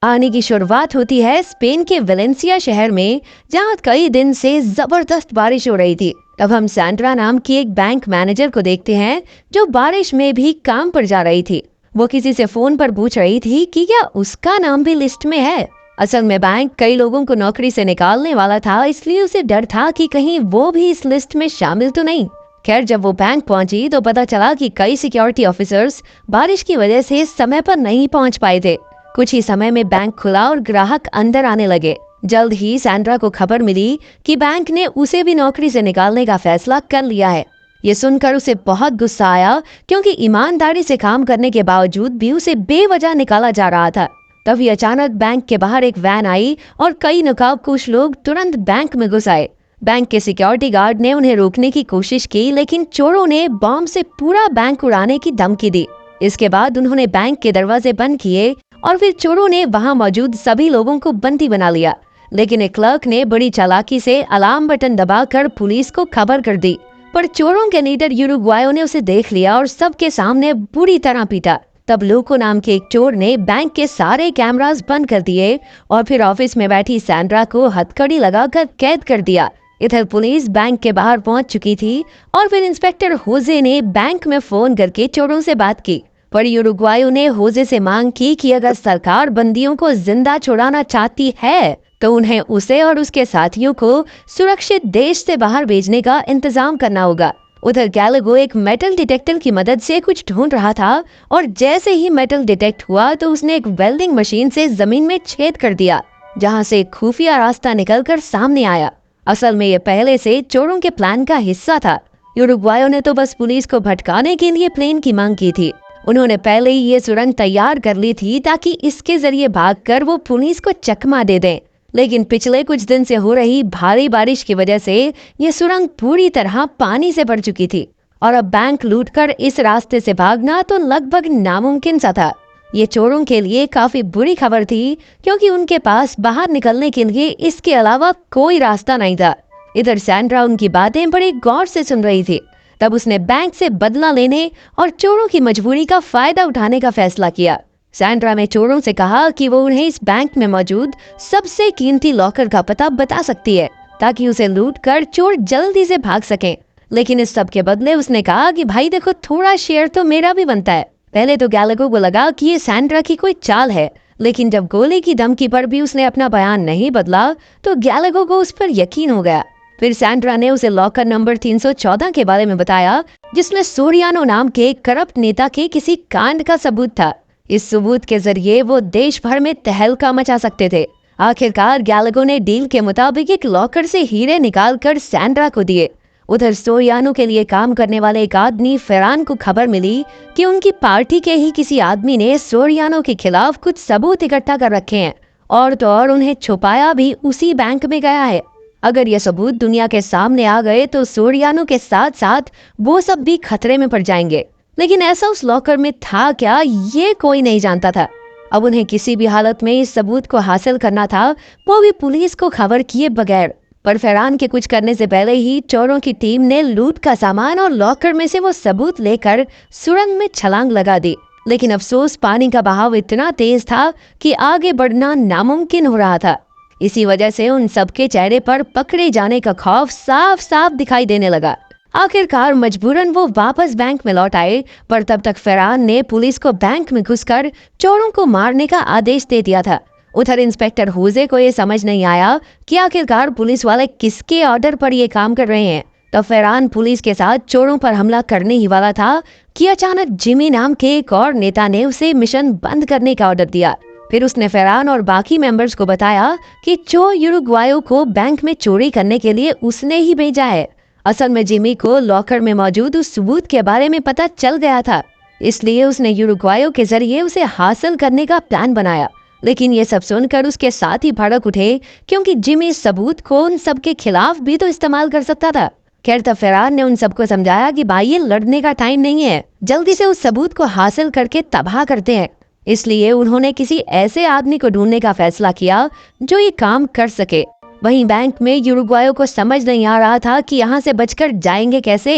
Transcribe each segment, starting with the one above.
कहानी की शुरुआत होती है स्पेन के वेलेंसिया शहर में, जहां कई दिन से जबरदस्त बारिश हो रही थी। तब हम सैंड्रा नाम की एक बैंक मैनेजर को देखते हैं जो बारिश में भी काम पर जा रही थी। वो किसी से फोन पर पूछ रही थी कि क्या उसका नाम भी लिस्ट में है। असल में बैंक कई लोगों को नौकरी से निकालने वाला था, इसलिए उसे डर था कि कहीं वो भी इस लिस्ट में शामिल तो नहीं। खैर, जब वो बैंक पहुंची तो पता चला कि कई सिक्योरिटी ऑफिसर्स बारिश की वजह से समय पर नहीं पहुंच पाए थे। कुछ ही समय में बैंक खुला और ग्राहक अंदर आने लगे। जल्द ही सैंड्रा को खबर मिली कि बैंक ने उसे भी नौकरी से निकालने का फैसला कर लिया है। ये सुनकर उसे बहुत गुस्सा आया, क्योंकि ईमानदारी से काम करने के बावजूद भी उसे बेवजह निकाला जा रहा था। तभी अचानक बैंक के बाहर एक वैन आई और कई नकाबपोश लोग तुरंत बैंक में घुस आए। बैंक के सिक्योरिटी गार्ड ने उन्हें रोकने की कोशिश की, लेकिन चोरों ने बॉम्ब से पूरा बैंक उड़ाने की धमकी दी। इसके बाद उन्होंने बैंक के दरवाजे बंद किए और फिर चोरों ने वहां मौजूद सभी लोगों को बंदी बना लिया। लेकिन एक क्लर्क ने बड़ी चालाकी से अलार्म बटन दबाकर पुलिस को खबर कर दी, पर चोरों के लीडर यूरुग्वायो ने उसे देख लिया और सबके सामने बुरी तरह पीटा। तब लोको नाम के एक चोर ने बैंक के सारे कैमरास बंद कर दिए और फिर ऑफिस में बैठी सैंड्रा को हथकड़ी लगाकर कैद कर दिया। इधर पुलिस बैंक के बाहर पहुंच चुकी थी और फिर इंस्पेक्टर होजे ने बैंक में फोन करके चोरों से बात की। पर यूरुग्वायो ने होजे से मांग की कि अगर सरकार बंदियों को जिंदा छुड़ाना चाहती है तो उन्हें उसे और उसके साथियों को सुरक्षित देश से बाहर भेजने का इंतजाम करना होगा। उधर गैलागो एक मेटल डिटेक्टर की मदद से कुछ ढूंढ रहा था और जैसे ही मेटल डिटेक्ट हुआ तो उसने एक वेल्डिंग मशीन से जमीन में छेद कर दिया, जहां से एक खुफिया रास्ता निकलकर सामने आया। असल में ये पहले से चोरों के प्लान का हिस्सा था। यूरुग्वायो ने तो बस पुलिस को भटकाने के लिए प्लेन की मांग की थी। उन्होंने पहले ही ये सुरंग तैयार कर ली थी ताकि इसके जरिए भागकर वो पुलिस को चकमा दे दें। लेकिन पिछले कुछ दिन से हो रही भारी बारिश की वजह से ये सुरंग पूरी तरह पानी से भर चुकी थी और अब बैंक लूटकर इस रास्ते से भागना तो लगभग नामुमकिन सा था। ये चोरों के लिए काफी बुरी खबर थी, क्योंकि उनके पास बाहर निकलने के लिए इसके अलावा कोई रास्ता नहीं था। इधर सैंड्रा उनकी बातें बड़े गौर से सुन रही थी। तब उसने बैंक से बदला लेने और चोरों की मजबूरी का फायदा उठाने का फैसला किया। सैंड्रा ने चोरों से कहा कि वो उन्हें इस बैंक में मौजूद सबसे कीमती लॉकर का पता बता सकती है, ताकि उसे लूट कर चोर जल्दी से भाग सकें। लेकिन इस सब के बदले उसने कहा कि भाई देखो, थोड़ा शेयर तो मेरा भी बनता है। पहले तो गैलागो को लगा कि ये सैंड्रा की कोई चाल है, लेकिन जब गोली की धमकी पर भी उसने अपना बयान नहीं बदला तो गैलागो को उस पर यकीन हो गया। फिर सैंड्रा ने उसे लॉकर नंबर 314 के बारे में बताया, जिसमें सोरियानो नाम के करप्ट नेता के किसी कांड का सबूत था। इस सबूत के जरिए वो देश भर में तहलका मचा सकते थे। आखिरकार गैलागो ने डील के मुताबिक एक लॉकर से हीरे निकालकर सैंड्रा को दिए। उधर सोरियानो के लिए काम करने वाले एक आदमी फेरान को खबर मिली कि उनकी पार्टी के ही किसी आदमी ने सोरियानो के खिलाफ कुछ सबूत इकट्ठा कर रखे हैं, और तो और उन्हें छुपाया भी उसी बैंक में गया है। अगर ये सबूत दुनिया के सामने आ गए तो सोरियानो के साथ साथ वो सब भी खतरे में पड़ जाएंगे। लेकिन ऐसा उस लॉकर में था क्या, ये कोई नहीं जानता था। अब उन्हें किसी भी हालत में इस सबूत को हासिल करना था, वो भी पुलिस को खबर किए बगैर। पर फरहान के कुछ करने से पहले ही चोरों की टीम ने लूट का सामान और लॉकर में से वो सबूत लेकर सुरंग में छलांग लगा दी। लेकिन अफसोस, पानी का बहाव इतना तेज था कि आगे बढ़ना नामुमकिन हो रहा था। इसी वजह से उन सबके चेहरे पर पकड़े जाने का खौफ साफ साफ दिखाई देने लगा। आखिरकार मजबूरन वो वापस बैंक में लौट आए, पर तब तक फरहान ने पुलिस को बैंक में घुसकर चोरों को मारने का आदेश दे दिया था। उधर इंस्पेक्टर होजे को ये समझ नहीं आया कि आखिरकार पुलिस वाले किसके ऑर्डर पर ये काम कर रहे हैं। तो फरहान पुलिस के साथ चोरों पर हमला करने ही वाला था कि अचानक जिमी नाम के एक और नेता ने उसे मिशन बंद करने का ऑर्डर दिया। फिर उसने फरहान और बाकी मेंबर्स को बताया कि चोर यूरुग्वायो को बैंक में चोरी करने के लिए उसने ही भेजा है। असल में जिमी को लॉकर में मौजूद उस सबूत के बारे में पता चल गया था, इसलिए उसने यूरुग्वायो के जरिए उसे हासिल करने का प्लान बनाया। लेकिन ये सब सुनकर उसके साथ ही भड़क उठे, क्योंकि जिमी सबूत को उन सबके खिलाफ भी तो इस्तेमाल कर सकता था। खैर, तब फरहान ने उन सबको समझाया कि भाई ये लड़ने का टाइम नहीं है, जल्दी से उस सबूत को हासिल करके तबाह करते हैं। इसलिए उन्होंने किसी ऐसे आदमी को ढूंढने का फैसला किया जो ये काम कर सके। वहीं बैंक में यूरुग्वायो को समझ नहीं आ रहा था कि यहाँ से बचकर जाएंगे कैसे।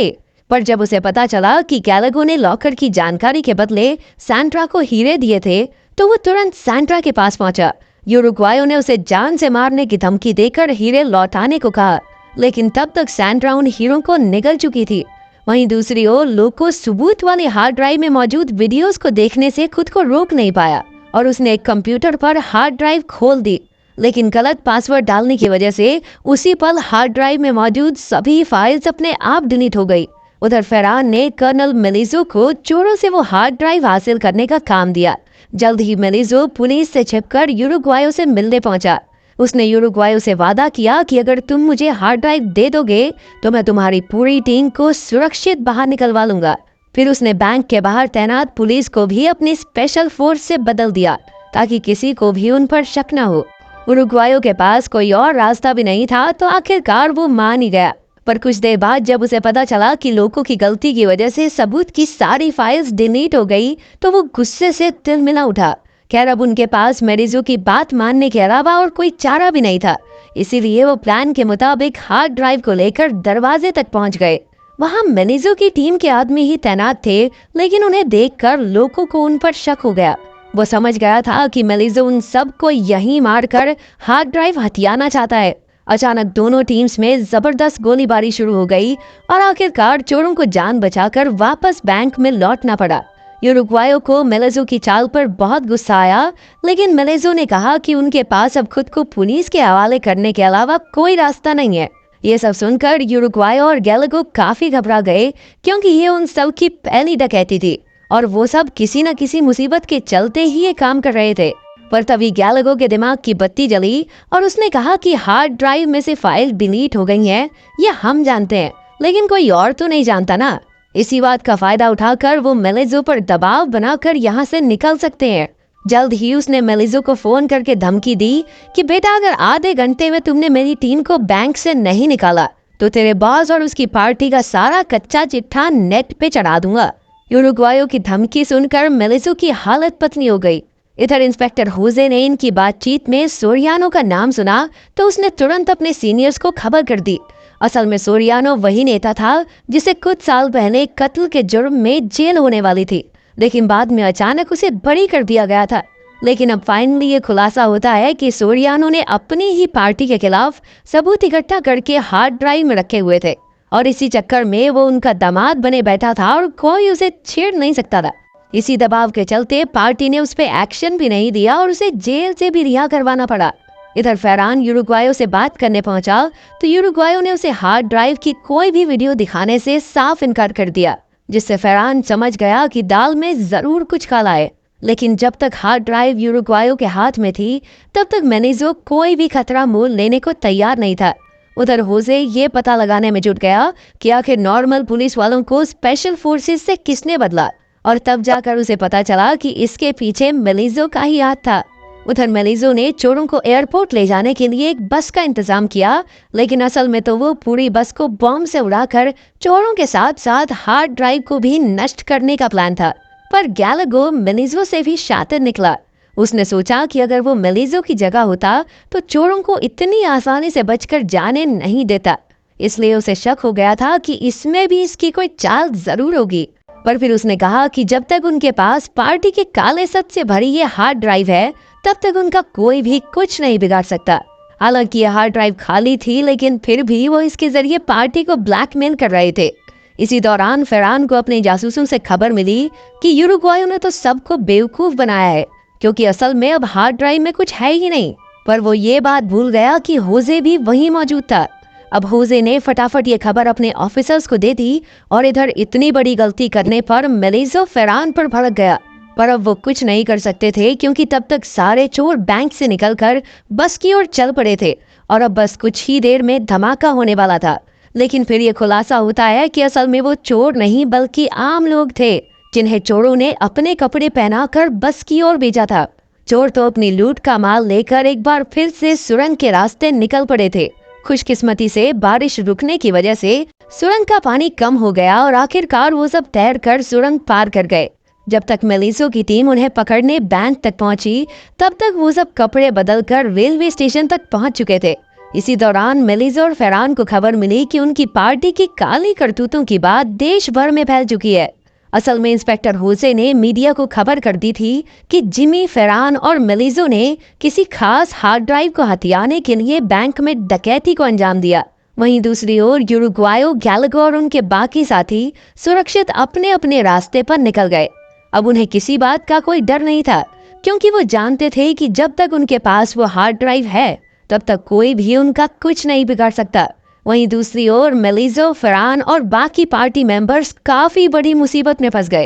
पर जब उसे पता चला कि गैलागो ने लॉकर की जानकारी के बदले सैंड्रा को हीरे दिए थे, तो वो तुरंत सैंड्रा के पास पहुंचा। यूरुग्वायो ने उसे जान से मारने की धमकी देकर हीरे लौटाने को कहा, लेकिन तब तक सैंड्रा उन हीरों को निगल चुकी थी। वहीं दूसरी ओर लोको सबूत वाले हार्ड ड्राइव में मौजूद वीडियोस को देखने से खुद को रोक नहीं पाया और उसने एक कंप्यूटर पर हार्ड ड्राइव खोल दी, लेकिन गलत पासवर्ड डालने की वजह से उसी पल हार्ड ड्राइव में मौजूद सभी फाइल्स अपने आप डिलीट हो गई। उधर फरहान ने कर्नल मेलिजो को चोरों से वो हार्ड ड्राइव हासिल करने का काम दिया। जल्द ही मेलिजो पुलिस से छिपकर यूरुग्वायो से मिलने पहुंचा। उसने यूरुग्वायो से वादा किया कि अगर तुम मुझे हार्ड ड्राइव दे दोगे तो मैं तुम्हारी पूरी टीम को सुरक्षित बाहर निकलवा लूंगा। फिर उसने बैंक के बाहर तैनात पुलिस को भी अपनी स्पेशल फोर्स से बदल दिया ताकि किसी को भी उन पर शक न हो। यूरुग्वायो के पास कोई और रास्ता भी नहीं था तो आखिरकार वो मान ही गया। पर कुछ देर बाद जब उसे पता चला कि लोगों की गलती की वजह से सबूत की सारी फाइल्स डिलीट हो गई तो वो गुस्से से तिलमिला उठा। खैर अब उनके पास मेरिजो की बात मानने के अलावा और कोई चारा भी नहीं था, इसीलिए वो प्लान के मुताबिक हार्ड ड्राइव को लेकर दरवाजे तक पहुंच गए। वहां मेरिजो की टीम के आदमी ही तैनात थे, लेकिन उन्हें देखकर लोगों को उन पर शक हो गया। वो समझ गया था कि मेलिजो उन सबको यहीं मारकर हार्ड ड्राइव हथियाना चाहता है। अचानक दोनों टीम्स में जबरदस्त गोलीबारी शुरू हो गई और आखिरकार चोरों को जान बचाकर वापस बैंक में लौटना पड़ा। यूरुग्वायो को मेलिजो की चाल पर बहुत गुस्सा आया, लेकिन मेलिजो ने कहा कि उनके पास अब खुद को पुलिस के हवाले करने के अलावा कोई रास्ता नहीं है। ये सब सुनकर यूरुग्वायो और गैलागो काफी घबरा गए, क्योंकि ये उन सब की पहली डकैती थी और वो सब किसी न किसी मुसीबत के चलते ही ये काम कर रहे थे। पर तभी गैलागो के दिमाग की बत्ती जली और उसने कहा कि हार्ड ड्राइव में से फाइल डिलीट हो गई है, ये हम जानते हैं, लेकिन कोई और तो नहीं जानता ना। इसी बात का फायदा उठाकर वो मेलिजो पर दबाव बनाकर यहाँ से निकल सकते हैं। जल्द ही उसने मेलिजो को फोन करके धमकी दी कि बेटा अगर आधे घंटे में तुमने मेरी टीम को बैंक से नहीं निकाला तो तेरे बॉस और उसकी पार्टी का सारा कच्चा चिट्ठा नेट पे चढ़ा दूंगा। यूरुग्वायो की धमकी सुनकर मेलिजो की हालत पतली हो गई। इधर इंस्पेक्टर होजे ने इनकी बातचीत में सोरियानो का नाम सुना तो उसने तुरंत अपने सीनियर्स को खबर कर दी। असल में सोरियानो वही नेता था जिसे कुछ साल पहले कत्ल के जुर्म में जेल होने वाली थी, लेकिन बाद में अचानक उसे बरी कर दिया गया था। लेकिन अब फाइनली ये खुलासा होता है कि सोरियानो ने अपनी ही पार्टी के खिलाफ सबूत इकट्ठा करके हार्ड ड्राइव में रखे हुए थे और इसी चक्कर में वो उनका दामाद बने बैठा था और कोई उसे छेड़ नहीं सकता था। इसी दबाव के चलते पार्टी ने उस पर एक्शन भी नहीं दिया और उसे जेल से भी रिहा करवाना पड़ा। इधर फरहान यूरुग्वायो से बात करने पहुंचा तो यूरुग्वायो ने उसे हार्ड ड्राइव की कोई भी वीडियो दिखाने से साफ इनकार कर दिया, जिससे फरहान समझ गया कि दाल में जरूर कुछ काला है। लेकिन जब तक हार्ड ड्राइव यूरुग्वायो के हाथ में थी तब तक मेलिजो कोई भी खतरा मोल लेने को तैयार नहीं था। उधर होजे ये पता लगाने में जुट गया कि आखिर नॉर्मल पुलिस वालों को स्पेशल फोर्सेस से किसने बदला, और तब जाकर उसे पता चला कि इसके पीछे मेलिजो का ही हाथ था। उधर मेलिजो ने चोरों को एयरपोर्ट ले जाने के लिए एक बस का इंतजाम किया, लेकिन असल में तो वो पूरी बस को बम से उड़ाकर चोरों के साथ साथ हार्ड ड्राइव को भी नष्ट करने का प्लान था। पर गैलागो मेलिजो से भी शातिर निकला। उसने सोचा कि अगर वो मेलिजो की जगह होता तो चोरों को इतनी आसानी से बचकर जाने नहीं देता, इसलिए उसे शक हो गया था कि इसमें भी इसकी कोई चाल जरूर होगी। पर फिर उसने कहा कि जब तक उनके पास पार्टी के काले सच से भरी ये हार्ड ड्राइव है तब तक उनका कोई भी कुछ नहीं बिगाड़ सकता। हालांकि ये हार्ड ड्राइव खाली थी, लेकिन फिर भी वो इसके जरिए पार्टी को ब्लैकमेल कर रहे थे। इसी दौरान फरहान को अपने जासूसों से खबर मिली कि यूरुग्वायो ने तो सबको बेवकूफ बनाया है, क्योंकि असल में अब हार्ड ड्राइव में कुछ है ही नहीं। पर वो ये बात भूल गया कि होजे भी वहीं मौजूद था। अब होजे ने फटाफट ये खबर अपने ऑफिसर्स को दे दी और इधर इतनी बड़ी गलती करने पर मेलिजो फरहान पर भड़क गया। पर अब वो कुछ नहीं कर सकते थे, क्योंकि तब तक सारे चोर बैंक से निकलकर बस की ओर चल पड़े थे और अब बस कुछ ही देर में धमाका होने वाला था। लेकिन फिर ये खुलासा होता है कि असल में वो चोर नहीं बल्कि आम लोग थे, जिन्हें चोरों ने अपने कपड़े पहनाकर बस की ओर भेजा था। चोर तो अपनी लूट का माल लेकर एक बार फिर से सुरंग के रास्ते निकल पड़े थे। खुशकिस्मती से बारिश रुकने की वजह से सुरंग का पानी कम हो गया और आखिरकार वो सब तैरकर सुरंग पार कर गए। जब तक मेलिजो की टीम उन्हें पकड़ने बैंक तक पहुंची तब तक वो सब कपड़े बदलकर रेलवे स्टेशन तक पहुंच चुके थे। इसी दौरान मेलिजो और फरहान को खबर मिली कि उनकी पार्टी की काली करतूतों की बात देश भर में फैल चुकी है असल में इंस्पेक्टर होसे ने मीडिया को खबर कर दी थी कि जिमी, फेरान और मेलिजो ने किसी खास हार्ड ड्राइव को हथियाने के लिए बैंक में डकैती को अंजाम दिया। वहीं दूसरी ओर यूरुग्वायो, गैलागो और उनके बाकी साथी सुरक्षित अपने अपने रास्ते पर निकल गए। अब उन्हें किसी बात का कोई डर नहीं था, क्योंकि वो जानते थे कि जब तक उनके पास वो हार्ड ड्राइव है तब तक कोई भी उनका कुछ नहीं बिगाड़ सकता। वहीं दूसरी ओर मेलिजो, फरहान और बाकी पार्टी मेंबर्स काफी बड़ी मुसीबत में फंस गए।